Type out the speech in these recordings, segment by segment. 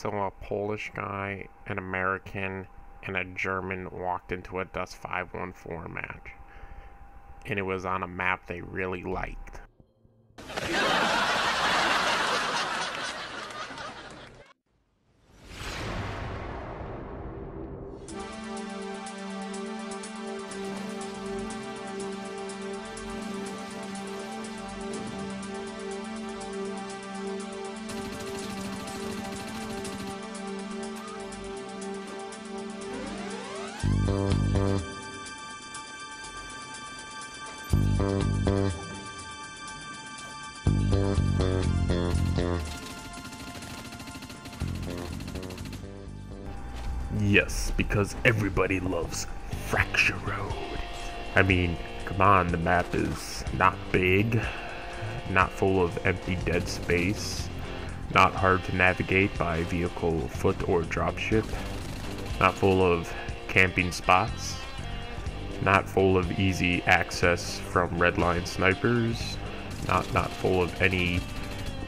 So a Polish guy, an American, and a German walked into a Dust 514 match. And it was on a map they really liked. Yes, because everybody loves Fracture Road. I mean, come on, the map is not big, not full of empty dead space, not hard to navigate by vehicle, foot, or dropship, not full of camping spots, not full of easy access from redline snipers, not full of any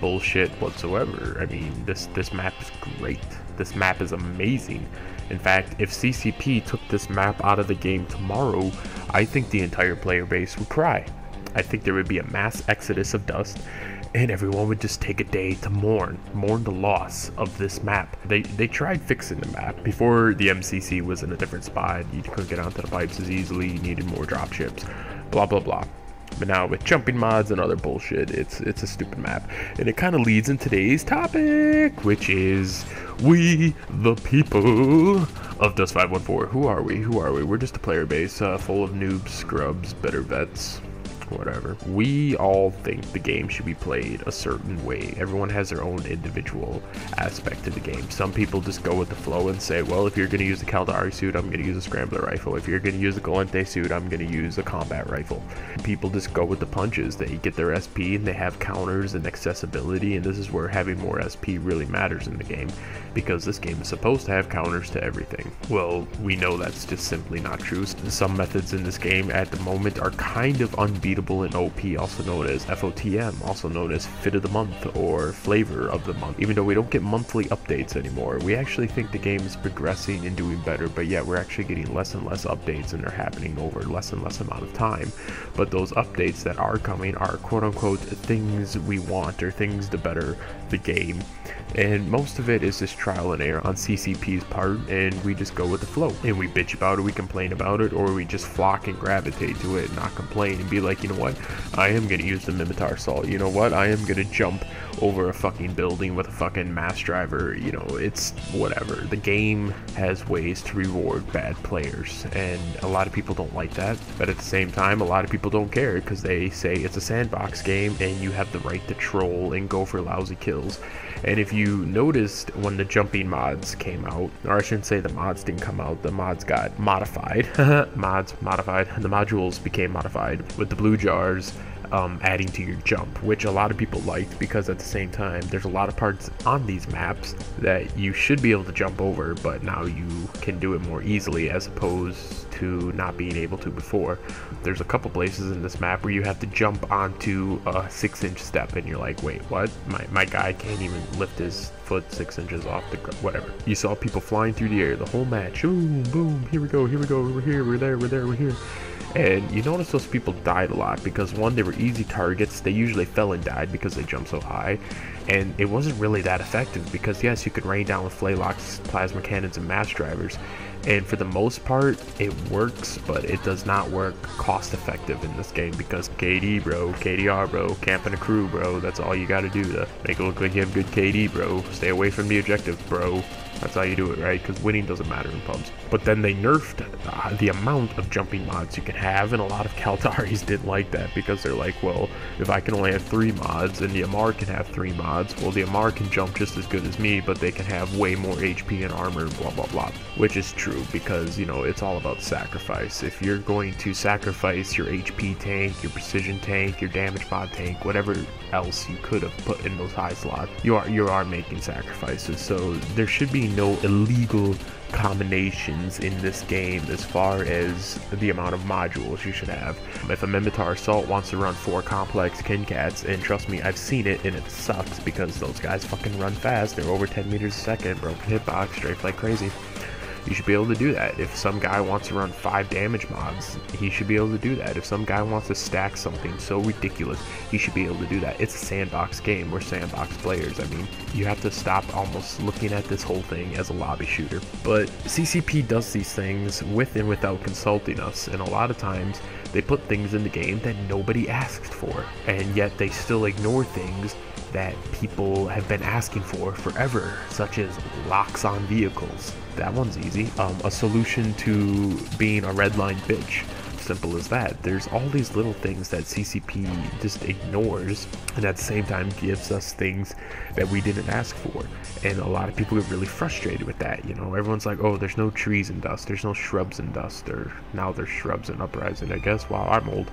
bullshit whatsoever. I mean, this map is great. This map is amazing. In fact, if CCP took this map out of the game tomorrow, I think the entire player base would cry. I think there would be a mass exodus of Dust, and everyone would just take a day to mourn the loss of this map. They tried fixing the map. Before the MCC was in a different spot, you couldn't get onto the pipes as easily, you needed more dropships, blah blah blah. But now with jumping mods and other bullshit, it's a stupid map. And it kind of leads in today's topic, which is we the people of Dust 514. Who are we? We're just a player base full of noobs, scrubs, better vets, whatever. We all think the game should be played a certain way. Everyone has their own individual aspect to the game. Some people just go with the flow and say, well, if you're going to use the Caldari suit, I'm going to use a scrambler rifle. If you're going to use the Galente suit, I'm going to use a combat rifle. People just go with the punches. They get their SP and they have counters and accessibility, and this is where having more SP really matters in the game, because this game is supposed to have counters to everything. Well, we know that's just simply not true. Some methods in this game at the moment are kind of unbeatable in OP, also known as FOTM, also known as Fit of the Month or Flavor of the Month. Even though we don't get monthly updates anymore, we actually think the game is progressing and doing better, but yet we're actually getting less and less updates, and they're happening over less and less amount of time. But those updates that are coming are quote-unquote things we want, or things to better the game. And most of it is just trial and error on CCP's part, and we just go with the flow. And we bitch about it, we complain about it, or we just flock and gravitate to it and not complain and be like, you know what, I am going to use the Mimitar Assault. You know what, I am going to jump over a fucking building with a fucking mass driver. You know, it's whatever. The game has ways to reward bad players, and a lot of people don't like that. But at the same time, a lot of people don't care, because they say it's a sandbox game and you have the right to troll and go for lousy kills. And if you noticed when the jumping mods came out, or I shouldn't say the mods didn't come out, the mods got modified. Mods modified. The modules became modified with the blue jars adding to your jump, which a lot of people liked, because at the same time there's a lot of parts on these maps that you should be able to jump over, but now you can do it more easily as opposed to not being able to before. There's a couple places in this map where you have to jump onto a 6-inch step, and you're like, wait, what? My guy can't even lift his foot 6 inches off the ground. Whatever. You saw people flying through the air the whole match. Boom, boom, here we go, we're here, we're there, we're here. And you notice those people died a lot because, one, they were easy targets. They usually fell and died because they jumped so high, and it wasn't really that effective because, yes, you could rain down with flaylocks, plasma cannons, and mass drivers, and for the most part it works, but it does not work cost effective in this game, because KD, bro, KDR, bro, camping a crew, bro, that's all you gotta do to make it look like you have good KD, bro. Stay away from the objective, bro. That's how you do it, right? Because winning doesn't matter in pubs. But then they nerfed the amount of jumping mods you can have, and a lot of Caldaris didn't like that, because they're like, well, if I can only have 3 mods and the Amar can have 3 mods, well, the Amar can jump just as good as me, but they can have way more HP and armor and blah blah blah. Which is true, because, you know, it's all about sacrifice. If you're going to sacrifice your HP tank, your precision tank, your damage mod tank, whatever else you could have put in those high slots, you are making sacrifices. So there should be seen no illegal combinations in this game as far as the amount of modules you should have. If a Mimitar Assault wants to run 4 complex Kincats, and trust me, I've seen it and it sucks because those guys fucking run fast. They're over 10 meters a second, broken hitbox, strafe like crazy. You should be able to do that. If some guy wants to run 5 damage mobs, he should be able to do that. If some guy wants to stack something so ridiculous, he should be able to do that. It's a sandbox game. We're sandbox players. I mean, you have to stop almost looking at this whole thing as a lobby shooter. But CCP does these things with and without consulting us, and a lot of times they put things in the game that nobody asked for, and yet they still ignore things that people have been asking for forever, such as locks on vehicles. That one's easy. A solution to being a redline bitch. Simple as that. There's all these little things that CCP just ignores, and at the same time gives us things that we didn't ask for. And a lot of people get really frustrated with that. You know, everyone's like, oh, there's no trees in Dust, there's no shrubs in Dust, or now there's shrubs in Uprising, I guess. Wow, I'm old.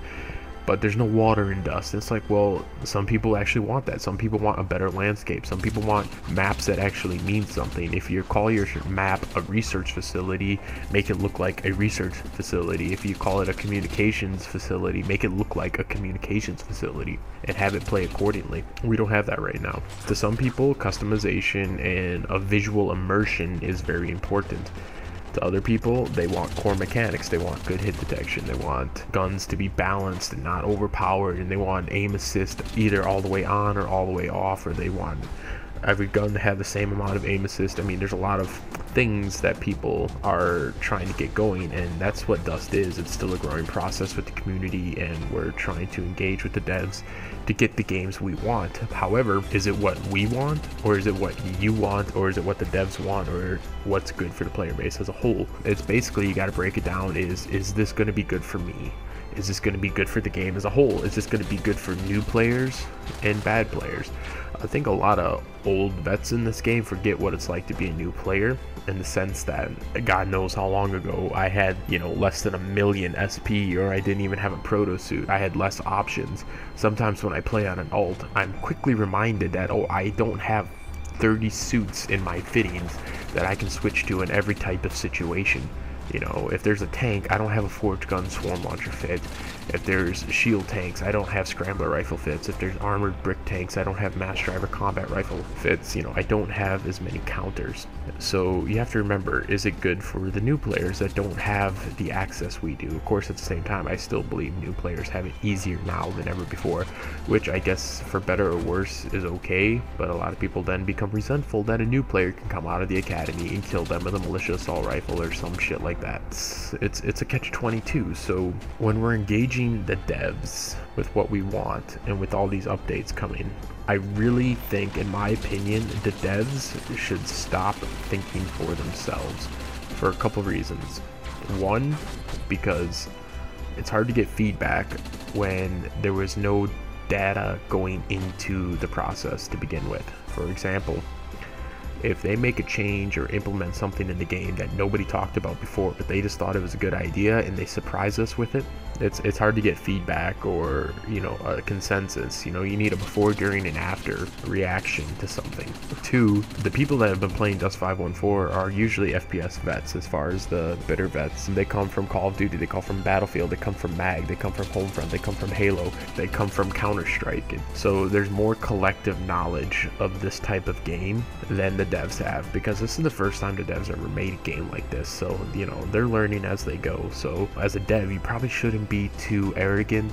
But there's no water in Dust. It's like, well, some people actually want that. Some people want a better landscape. Some people want maps that actually mean something. If you call your map a research facility, make it look like a research facility. If you call it a communications facility, make it look like a communications facility and have it play accordingly. We don't have that right now. To some people, customization and a visual immersion is very important. To other people, they want core mechanics, they want good hit detection, they want guns to be balanced and not overpowered, and they want aim assist either all the way on or all the way off, or they want every gun to have the same amount of aim assist. I mean, there's a lot of things that people are trying to get going, and that's what Dust is. It's still a growing process with the community, and we're trying to engage with the devs to get the games we want. However, is it what we want, or is it what you want, or is it what the devs want, or what's good for the player base as a whole? It's basically, you got to break it down, is this going to be good for me? Is this going to be good for the game as a whole? Is this going to be good for new players and bad players? I think a lot of old vets in this game forget what it's like to be a new player, in the sense that God knows how long ago I had, you know, less than 1 million SP, or I didn't even have a proto suit. I had less options. Sometimes when I play on an alt, I'm quickly reminded that, oh, I don't have 30 suits in my fittings that I can switch to in every type of situation. You know, if there's a tank, I don't have a forged gun swarm launcher fit. If there's shield tanks, I don't have scrambler rifle fits. If there's armored brick tanks, I don't have mass driver combat rifle fits. You know, I don't have as many counters. So you have to remember, is it good for the new players that don't have the access we do? Of course, at the same time, I still believe new players have it easier now than ever before, which I guess for better or worse is okay, but a lot of people then become resentful that a new player can come out of the academy and kill them with a militia assault rifle or some shit like that. It's a catch-22. So when we're engaging the devs with what we want, and with all these updates coming, I really think, in my opinion, the devs should stop thinking for themselves for a couple of reasons. One, because it's hard to get feedback when there was no data going into the process to begin with. For example, if they make a change or implement something in the game that nobody talked about before, but they just thought it was a good idea and they surprise us with it, it's hard to get feedback or, you know, a consensus. You know, you need a before, during, and after reaction to something. Two, the people that have been playing Dust 514 are usually FPS vets, as far as the bitter vets. They come from Call of Duty, they come from Battlefield, they come from MAG, they come from Homefront, they come from Halo, they come from Counter-Strike. So there's more collective knowledge of this type of game than the devs have, because this is the first time the devs ever made a game like this. So, you know, they're learning as they go. So as a dev, you probably shouldn't be too arrogant.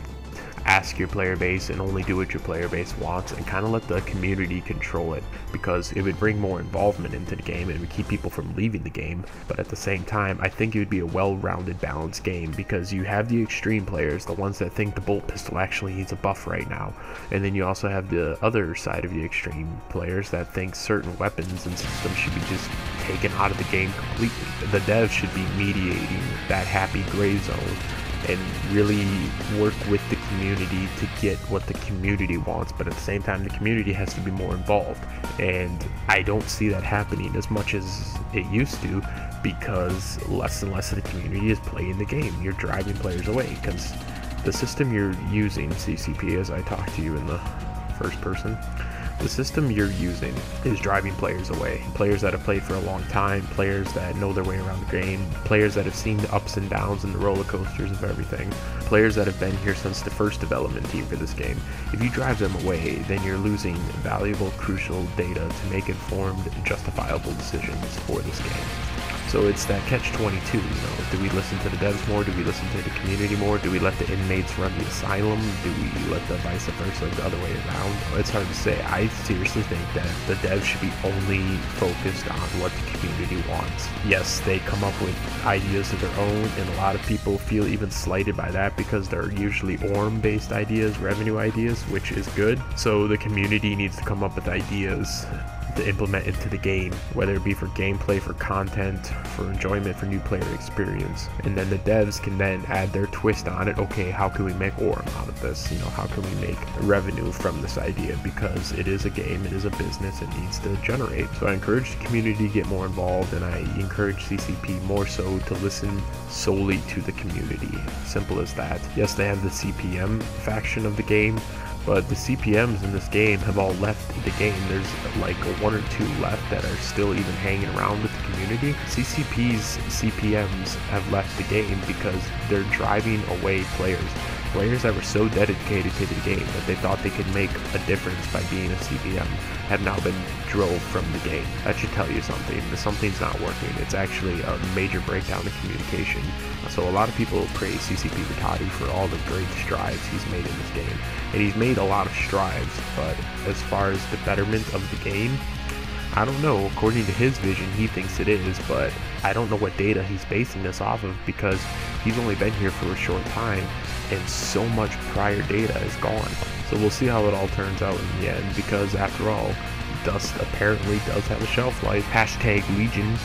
Ask your player base and only do what your player base wants, and kind of let the community control it, because it would bring more involvement into the game. It would keep people from leaving the game, but at the same time, I think it would be a well-rounded, balanced game, because you have the extreme players, the ones that think the bolt pistol actually needs a buff right now, and then you also have the other side of the extreme players that think certain weapons and systems should be just taken out of the game completely. The devs should be mediating that happy gray zone and really work with the community to get what the community wants, but at the same time the community has to be more involved, and I don't see that happening as much as it used to, because less and less of the community is playing the game. You're driving players away, because the system you're using, CCP, as I talk to you in the first person, The system you're using is driving players away. Players that have played for a long time, players that know their way around the game, players that have seen the ups and downs and the roller coasters of everything, players that have been here since the first development team for this game. If you drive them away, then you're losing valuable, crucial data to make informed, justifiable decisions for this game. So it's that catch-22, do we listen to the devs more? Do we listen to the community more? Do we let the inmates run the asylum? Do we let the vice versa, the other way around? It's hard to say. I seriously think that the devs should be only focused on what the community wants. Yes, they come up with ideas of their own, and a lot of people feel even slighted by that because they're usually ORM-based ideas, revenue ideas, which is good. So the community needs to come up with ideas to implement into the game, whether it be for gameplay, for content, for enjoyment, for new player experience. And then the devs can then add their twist on it. Okay, how can we make ORM out of this? How can we make revenue from this idea? Because it is a game, it is a business, it needs to generate. So I encourage the community to get more involved, and I encourage CCP more so to listen solely to the community. Simple as that. Yes, they have the CPM faction of the game, but the CPMs in this game have all left the game. There's like one or two left that are still even hanging around with the community. CCP's CPMs have left the game because they're driving away players. Players that were so dedicated to the game that they thought they could make a difference by being a CPM have now been drove from the game. That should tell you something. Something's not working. It's actually a major breakdown in communication. So a lot of people praise CCP Vitati for all the great strides he's made in this game. And he's made a lot of strides, but as far as the betterment of the game, I don't know. According to his vision, he thinks it is, but I don't know what data he's basing this off of because he's only been here for a short time and so much prior data is gone. So we'll see how it all turns out in the end, because after all, dust apparently does have a shelf life. #Legion